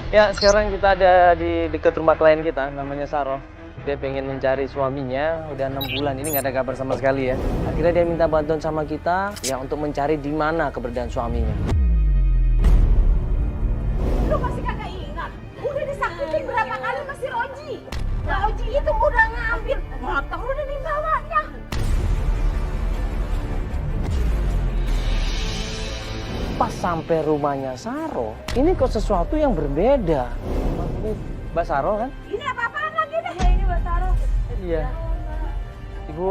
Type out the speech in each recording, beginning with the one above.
Ya, sekarang kita ada di dekat rumah klien kita, namanya Saro. Dia pengen mencari suaminya, udah 6 bulan, ini nggak ada kabar sama sekali ya. Akhirnya dia minta bantuan sama kita, ya untuk mencari di mana keberadaan suaminya. Lu masih kagak ingat? Udah disakitin berapa kali sama si Roji? Roji itu udah ngambil motor, udah dibawanya. Pas sampai rumahnya Saro, ini kok sesuatu yang berbeda. Ini Mbak Saro kan? Ini apa-apaan lagi deh? Iya, ini Mbak Saro. Iya. Ibu,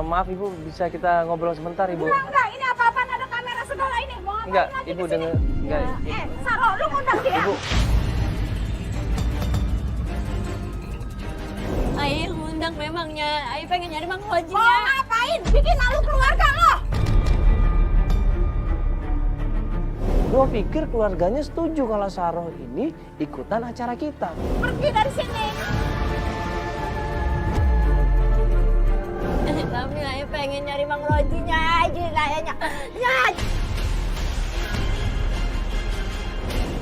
maaf Ibu, bisa kita ngobrol sebentar Ibu? Enggak, ini apa-apaan ada kamera segala ini. Mau ngapain Enggak, lagi Ibu di sini? denger. Enggak, Saro, lu ngundang dia? Ibu. Ayah ngundang memangnya. Ayah pengen nyari Mang Mau Rojinya. ngapain? Bikin malu keluarga lo? Gua pikir keluarganya setuju kalau Saro ini ikutan acara kita. Pergi dari sini. Tapi ayah pengen nyari Mang Rojinya aja kayaknya.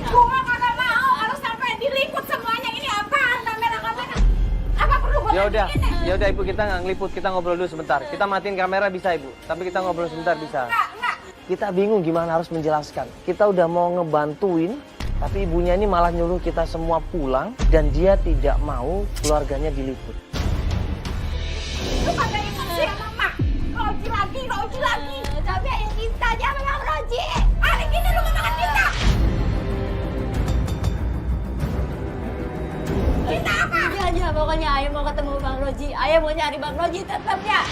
Gua kagak mau kalau sampai diliput semuanya. Ini apaan kamera-kamera? Apa perlu gua begini? Ya udah Ibu, kita nggak ngeliput, kita ngobrol dulu sebentar. Kita matiin kamera bisa Ibu, tapi kita ngobrol sebentar bisa. Enggak. Kita bingung gimana harus menjelaskan. Kita udah mau ngebantuin, tapi ibunya ini malah nyuruh kita semua pulang dan dia tidak mau keluarganya diliput. Lu kagak ingat sih sama Mak? Roji lagi. Tapi ayah cinta aja sama Mang Roji. Hari gini lu ngomongin kita. Kita apa? Iya, pokoknya ayah mau ketemu Mang Roji. Ayah mau nyari Mang Roji tetap ya.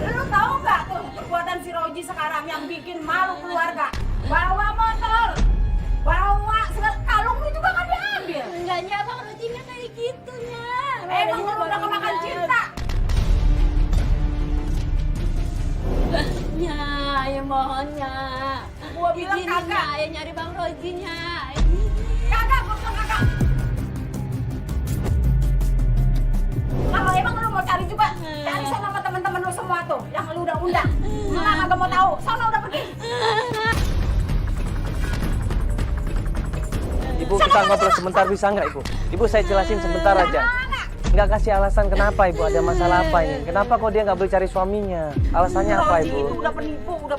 Lu tahu nggak tuh perbuatan si Roji sekarang yang bikin malu keluarga? Bawa motor, bawa segala kalung lu juga kan diambil. Enggaknya Mang Roji nggak kayak gitunya. Emang lu udah kemakan cinta? Ya, ayah mohonnya. Gua bilang Izinin kagak. ya, ayah nyari Mang Rojinya. Kagak, gua bilang kagak. Kalau emang lu mau cari juga, cari sana sama teman-teman lu semua tuh yang lu udah undang. Malah kagak mau tahu, sana udah pergi. Ibu, kita ngobrol sebentar bisa nggak Ibu? Ibu, saya jelasin sebentar aja. Nggak kasih alasan kenapa Ibu, ada masalah apa ini? Kenapa kok dia nggak boleh cari suaminya? Alasannya apa Roji Ibu? itu udah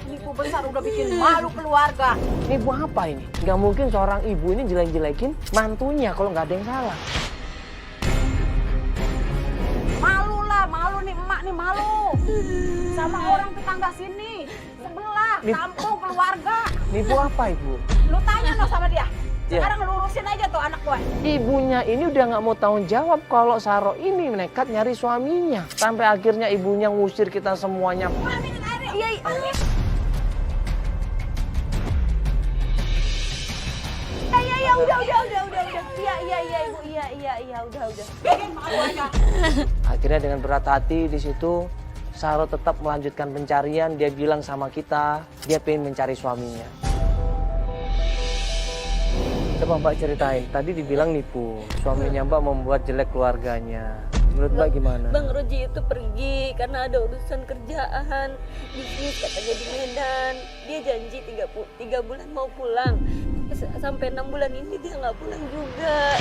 penipu besar, udah bikin malu keluarga. Ini Ibu apa ini? Nggak mungkin seorang ibu ini jelek-jelekin mantunya kalau nggak ada yang salah. Malu nih emak nih malu. Sama orang tetangga sini, sebelah, kampung, keluarga. Nipu apa Ibu? Lu tanya dong sama dia. Iya. Sekarang lurusin aja tuh anak gue. Ibunya ini udah nggak mau tanggung jawab kalau Saro ini nekat nyari suaminya. Sampai akhirnya ibunya ngusir kita semuanya. Aminin air. Iya. Ya, udah. Iya, udah. Bikin malu aja. Akhirnya dengan berat hati di situ Saro tetap melanjutkan pencarian. Dia bilang sama kita, dia pengen mencari suaminya. Coba Mbak ceritain, tadi dibilang nipu. Suaminya Mbak membuat jelek keluarganya. Menurut Mbak gimana? Bang Roji itu pergi karena ada urusan kerjaan, bisnis katanya di Medan. Dia janji 3 bulan mau pulang. Sampai 6 bulan ini dia nggak pulang juga.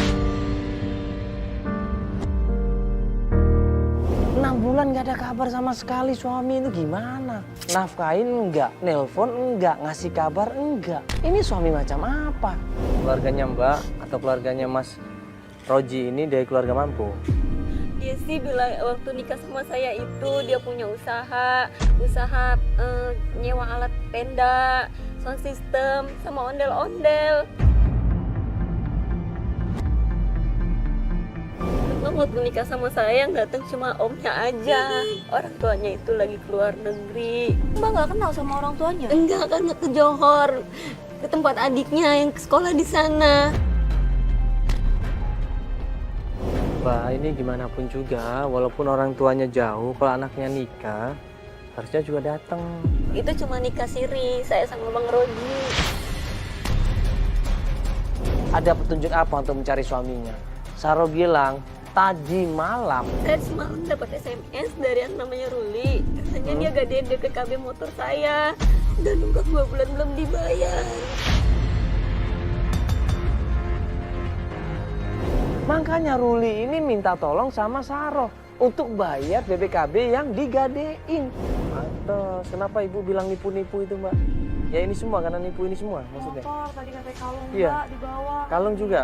6 bulan nggak ada kabar sama sekali, suami ini gimana? Nafkain enggak, nelpon enggak, ngasih kabar enggak. Ini suami macam apa? Keluarganya Mbak atau keluarganya Mas Roji ini dari keluarga mampu? Dia sih bilang waktu nikah sama saya itu dia punya usaha nyewa alat tenda, sound system, sama ondel-ondel. Waktu nikah sama saya yang datang cuma omnya aja. Orang tuanya itu lagi keluar negeri. Mbak nggak kenal sama orang tuanya? Enggak, karena ke Johor, ke tempat adiknya yang sekolah di sana. Mbak, ini gimana pun juga, walaupun orang tuanya jauh, kalau anaknya nikah, harusnya juga datang. Itu cuma nikah siri, saya sama Bang Roji. Ada petunjuk apa untuk mencari suaminya? Saro bilang, tadi malam. Saya semalam dapat SMS dari yang namanya Ruli. Katanya dia gadein DPKB motor saya. Udah nunggak 2 bulan belum dibayar. Makanya Ruli ini minta tolong sama Saroh untuk bayar BPKB yang digadein. Pantes, kenapa ibu bilang nipu-nipu itu mbak? Ya ini semua, karena nipu ini semua maksudnya. Motor tadi katanya kalung Iya. Mbak dibawa. Kalung juga?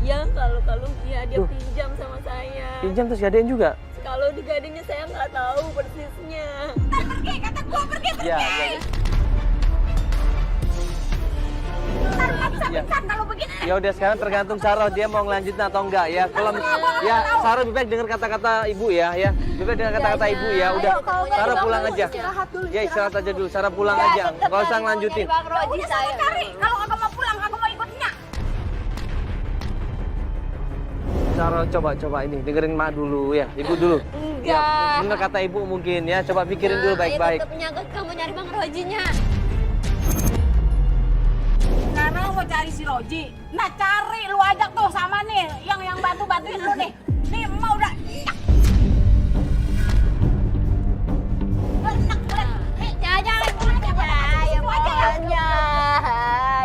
Ya kalau kalung iya dia Tuh. pinjam sama saya. Pinjam terus gadein juga? Kalau digadengnya saya nggak tahu persisnya. Pergi, kata gua pergi. Iya. Ntar nggak bisa Iya. pingsan kalau begini. Ya udah sekarang tergantung Saroh dia mau ngelanjutin atau enggak ya. Kalau ya Saroh lebih baik dengar kata-kata ibu ya. Lebih baik dengar kata-kata ibu ya. Udah Saroh pulang aja. Ya istirahat aja dulu. Saroh pulang aja. Enggak usah ngelanjutin. Bang Roji Udah sana cari. Kalau kagak mau pulang, kagak mau ikutnya. Saroh coba ini dengerin mak dulu ya. Ibu dulu. Ya Enggak. bener kata ibu mungkin ya. Coba pikirin dulu baik-baik. Tetap nyangkut kamu nyari Bang Rojinya. Karena mau cari si Roji. Nah cari lu ajak tuh sama nih yang bantuin lu nih. Nih mau udah.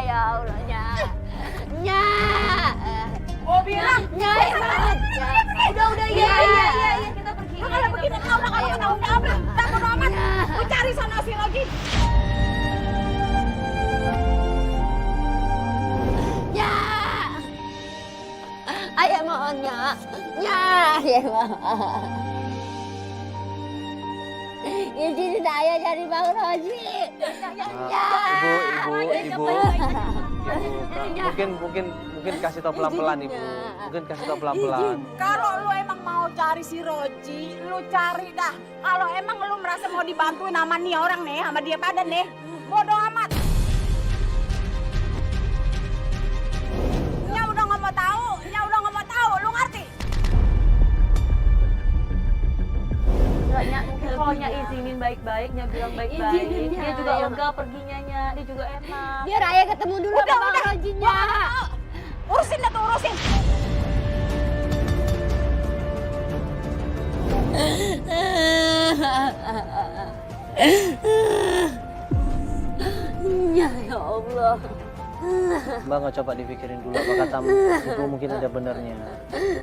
Ya Allahnya. Nya. Gua bilang. Udah iya kita pergi. Lu kalau begini kau udah kalau tahu apa? Tak bodo amat. Lu cari sana si Roji. Ya. Ayah mohonnya. Ya, ayah mohon. Izinin ayah cari Bang Roji. Ibu. Mungkin kasih tau pelan-pelan ibu. Mungkin kasih tau pelan-pelan. Kalau lu emang mau cari si Roji, lu cari dah. Kalau emang lu merasa mau dibantuin sama nih orang nih, sama dia pada nih, bodo amat. Nya udah nggak mau tahu, lu ngerti? Nya, mungkin kalau Nya izinin baik-baik, Nya bilang baik-baik, Izinin, Nya. dia juga lega perginya Nya, dia juga enak. Biar ayah ketemu dulu sama Bang Rojinya. Urusin dah tuh, urusin. Ya Allah. Mbak nggak coba dipikirin dulu apa kata ibu mungkin ada benernya.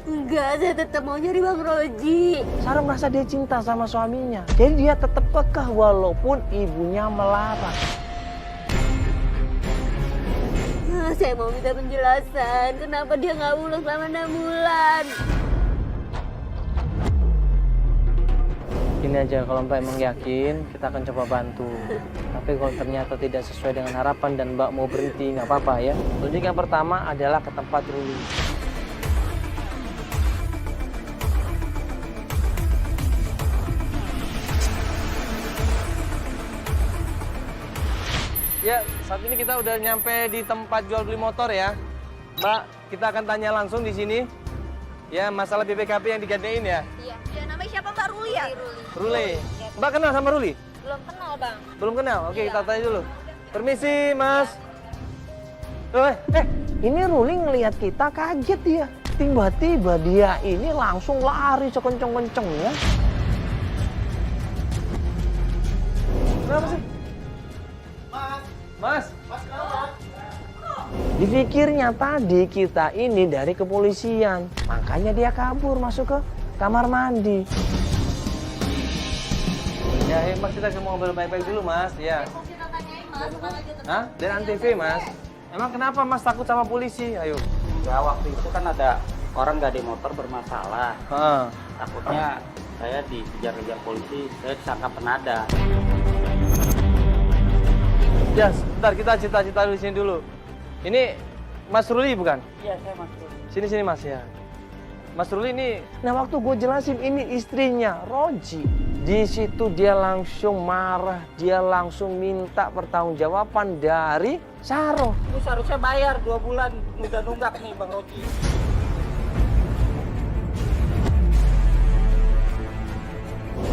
Enggak, saya tetap mau nyari Bang Roji. Sarah merasa dia cinta sama suaminya. Jadi dia tetap kekeh walaupun ibunya melarang. Saya mau minta penjelasan, kenapa dia nggak pulang selama 6 bulan? Gini aja, kalau Mbak emang yakin, kita akan coba bantu. Tapi kalau ternyata tidak sesuai dengan harapan dan Mbak mau berhenti, nggak apa-apa ya. Tunjuk yang pertama adalah ke tempat Ruli. Ya, saat ini kita udah nyampe di tempat jual beli motor ya. Mbak, kita akan tanya langsung di sini. Ya, masalah BPKB yang digadein ya. Iya, namanya siapa Mbak Ruli ya? Ruli. Mbak kenal sama Ruli? Belum kenal Bang. Belum kenal? Oke, kita tanya dulu. Permisi, Mas. Ini Ruli ngelihat kita kaget dia. Tiba-tiba dia ini langsung lari sekenceng-kencengnya. Kenapa sih? Mas. Dipikirnya tadi kita ini dari kepolisian. Makanya dia kabur masuk ke kamar mandi. Ya, Mas kita mau ngobrol baik-baik dulu, Mas. Ya. Hah? Dari Antv, Mas. Emang kenapa Mas takut sama polisi? Ayo. Ya waktu itu kan ada orang gade motor bermasalah. Heeh. Takutnya saya dikejar-kejar polisi, saya disangka penada. Ya, sebentar kita cerita-cerita dulu sini dulu. Ini Mas Ruli bukan? Iya, saya masuk. Sini Mas ya. Mas Ruli ini, nah waktu gue jelasin ini istrinya Roji. Di situ dia langsung marah, dia langsung minta pertanggungjawaban dari Saroh. Ini seharusnya bayar 2 bulan udah nunggak nih Bang Roji.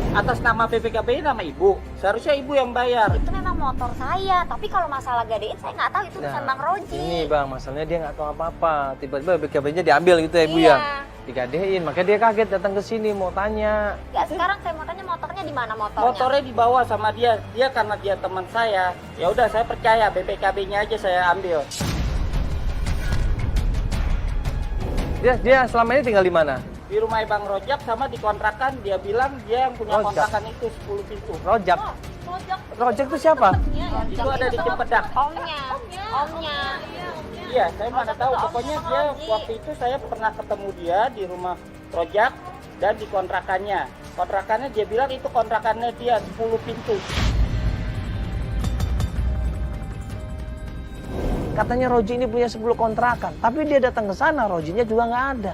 Atas nama BPKB nama ibu, seharusnya ibu yang bayar. Itu memang motor saya, tapi kalau masalah gadein saya nggak tahu itu urusan Bang Roji. Ini Bang, masalahnya dia nggak tahu apa-apa. Tiba-tiba BKB-nya diambil gitu ya Ibu Iya. ya. Digadein, makanya dia kaget datang ke sini mau tanya. Ya sekarang saya mau tanya motornya di mana motornya? Motornya dibawa sama dia. Dia karena dia teman saya. Ya udah saya percaya BPKB-nya aja saya ambil. Dia selama ini tinggal di mana? Di rumah Bang Rojak sama di kontrakan. Dia bilang dia yang punya Rojak. kontrakan itu 10 pintu. Rojak. Rojak itu siapa? Itu ada di Cempedak. Omnya. Iya, saya mana tahu. Pokoknya dia waktu itu saya pernah ketemu dia di rumah Rojak dan di kontrakannya. Kontrakannya dia bilang itu kontrakannya dia 10 pintu. Katanya Roji ini punya 10 kontrakan, tapi dia datang ke sana, Rojinya juga nggak ada.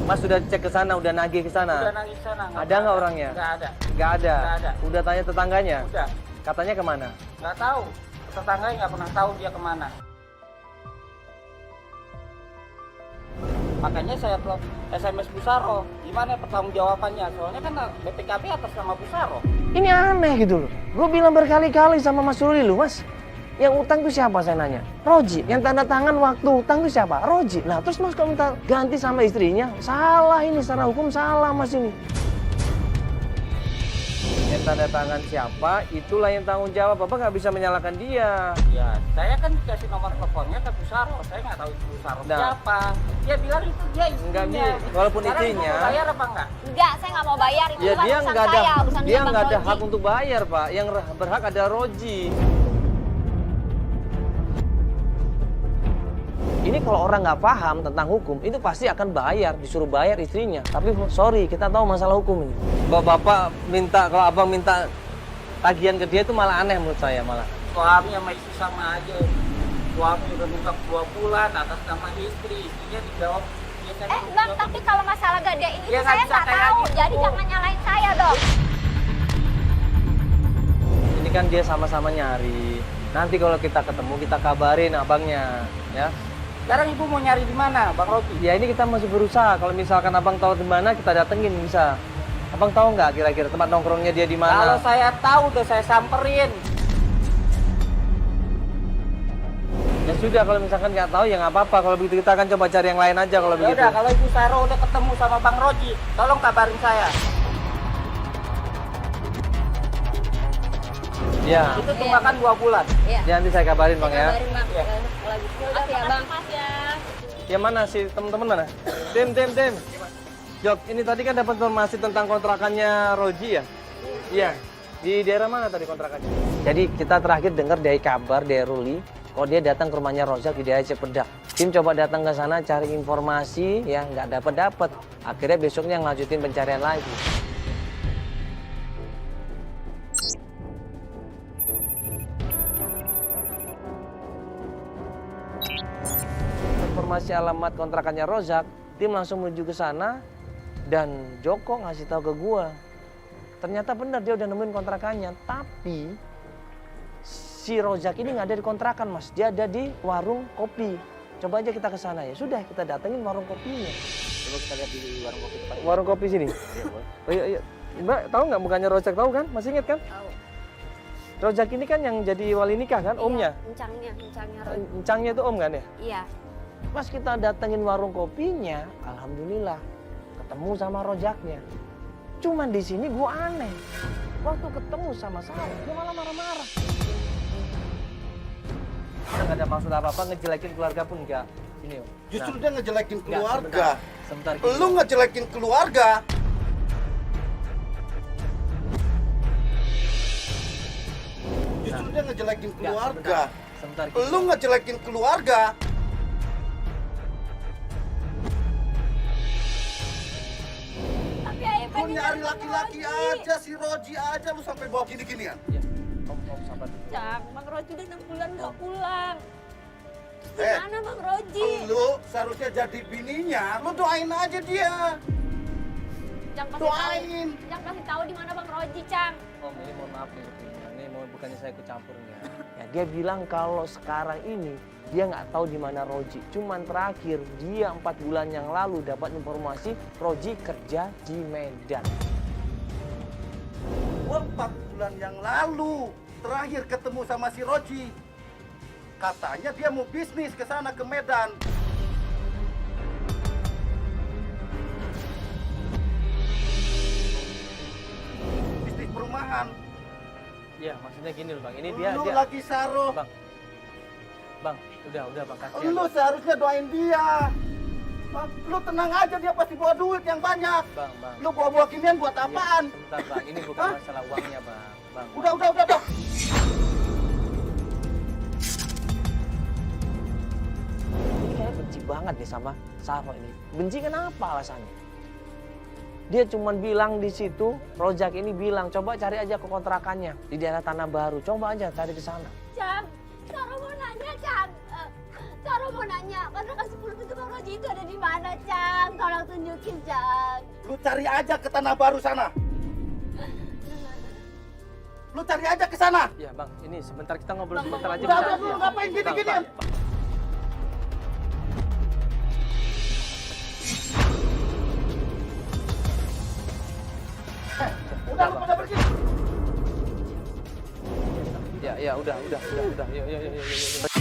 Mas sudah cek ke sana, udah nagih ke Udah sana. nangis sana. Ada nggak orangnya? Nggak ada. Nggak ada. Nggak ada. Udah tanya tetangganya? Udah. Katanya kemana? Nggak tahu. Tetangganya nggak pernah tahu dia kemana. Makanya saya telah SMS Busaro. Gimana pertanggungjawabannya? Soalnya kan BPKB atas nama Busaro. Ini aneh gitu loh. Gue bilang berkali-kali sama Mas Ruli loh, Mas. Yang utang itu siapa saya nanya? Roji. Yang tanda tangan waktu utang itu siapa? Roji. Nah terus Mas kalau minta ganti sama istrinya, salah ini secara hukum salah Mas ini. Yang tanda tangan siapa, itulah yang tanggung jawab. Bapak nggak bisa menyalahkan dia. Ya, saya kan dikasih nomor teleponnya ke Busaro. Saya nggak tahu itu Busaro Nah. siapa. Dia bilang itu dia istrinya. Enggak, Bi. Walaupun Sekarang istrinya. mau bayar apa enggak? Enggak, saya nggak mau bayar. Itu Ya bukan dia urusan nggak ada, saya, urusan dia Bang nggak ada Roji. hak untuk bayar Pak. Yang berhak ada Roji. Ini kalau orang nggak paham tentang hukum, itu pasti akan bayar, disuruh bayar istrinya. Tapi sorry, kita tahu masalah hukum ini. Bapak minta, kalau abang minta tagihan ke dia itu malah aneh menurut saya malah. Suami sama istri sama aja. Suami udah nunggak 2 bulan atas nama istri. Istrinya dijawab. Dia kan Bang, tapi kalau masalah gadein itu Ya, nggak saya bisa nggak kayak tahu. gitu. Jadi jangan nyalain saya dong. Ini kan dia sama-sama nyari. Nanti kalau kita ketemu, kita kabarin abangnya, ya. Sekarang ibu mau nyari di mana, Bang Robi? Ya ini kita masih berusaha. Kalau misalkan abang tahu di mana, kita datengin bisa. Abang tahu nggak kira-kira tempat nongkrongnya dia di Kalau mana? saya tahu udah saya samperin. Ya sudah, kalau misalkan nggak tahu ya nggak apa-apa. Kalau begitu kita akan coba cari yang lain aja kalau Ya begitu. udah, kalau Ibu Saro udah ketemu sama Bang Roji, tolong kabarin saya. Ya, Itu tunggakan 2 bulan. ya nanti saya kabarin bang ya. Kabarin Bang. Iya. Kalau gitu ya udah ya Bang. Ya mana si teman-teman mana? Tim. Jok, ini tadi kan dapat informasi tentang kontrakannya Roji ya? Iya. Di daerah mana tadi kontrakannya? Jadi kita terakhir dengar dari kabar dari Ruli, kalau dia datang ke rumahnya Rojak di daerah Cempedak. Tim coba datang ke sana cari informasi, ya nggak dapat. Akhirnya besoknya ngelanjutin pencarian lagi. Informasi alamat kontrakannya Rozak, tim langsung menuju ke sana dan Joko ngasih tahu ke gua. Ternyata benar dia udah nemuin kontrakannya, tapi si Rozak ini nggak ada di kontrakan mas, dia ada di warung kopi. Coba aja kita ke sana ya. Sudah kita datengin warung kopinya. Coba kita lihat di warung kopi depan. Warung kopi sini. Oh, iya. Mbak tahu nggak bukannya Rozak tahu kan? Masih ingat kan? Tahu. Rozak ini kan yang jadi wali nikah kan, omnya. Encangnya Encangnya itu om kan ya? Iya. Pas kita datengin warung kopinya, alhamdulillah ketemu sama Rojaknya. Cuman di sini gua aneh. Waktu ketemu sama saya, dia malah marah-marah. Kita nggak ada maksud apa-apa ngejelekin keluarga pun enggak. Ini Om. Justru Nah, dia ngejelekin enggak, keluarga. Sebentar. Lu ngejelekin keluarga. Justru dia ngejelekin keluarga. Sebentar. Lu ngejelekin keluarga. Tapi ayah Lu pengen nyari laki-laki aja, si Roji aja lu sampai bawa gini-ginian. Ya, Om sabar. Cang, Bang Roji udah 6 bulan nggak pulang. Eh, Mana Bang Roji? lu seharusnya jadi bininya, lu doain aja dia. Cang kasih tahu. Doain. Cang kasih tahu di mana Bang Roji, Cang. Om ini mohon maaf nih. Ini bukannya saya ikut campur ya. Ya dia bilang kalau sekarang ini dia nggak tahu di mana Roji. Cuman terakhir dia 4 bulan yang lalu dapat informasi Roji kerja di Medan. Gua 4 bulan yang lalu terakhir ketemu sama si Roji. Katanya dia mau bisnis ke sana ke Medan. Bisnis perumahan. apaan? Iya, maksudnya gini loh Bang. Ini Lu dia lagi Saro. Bang, udah Bang, kasihan. Lu seharusnya doain dia. Lu tenang aja, dia pasti bawa duit yang banyak. Bang. Lu bawa ginian buat Iya, apaan? sebentar Bang, ini bukan Hah? masalah uangnya Bang. Bang. Udah. Ini kayak benci banget nih sama Saro ini. Benci kenapa alasannya? Dia cuma bilang di situ, Rojak ini bilang, coba cari aja ke kontrakannya di daerah Tanah Baru. Coba aja cari ke sana. Cang, Caro mau nanya, Cang. Caro mau nanya, kontrakan 10 pintu Bang Roji itu ada di mana, Cang? Tolong tunjukin, Cang. Lu cari aja ke Tanah Baru sana. Lu cari aja ke sana. Iya Bang, ini sebentar kita ngobrol sebentar aja. Udah, Bang. lu Iya. ngapain gini-ginian? Udah, lu pada pergi. Ya, udah. Yuk.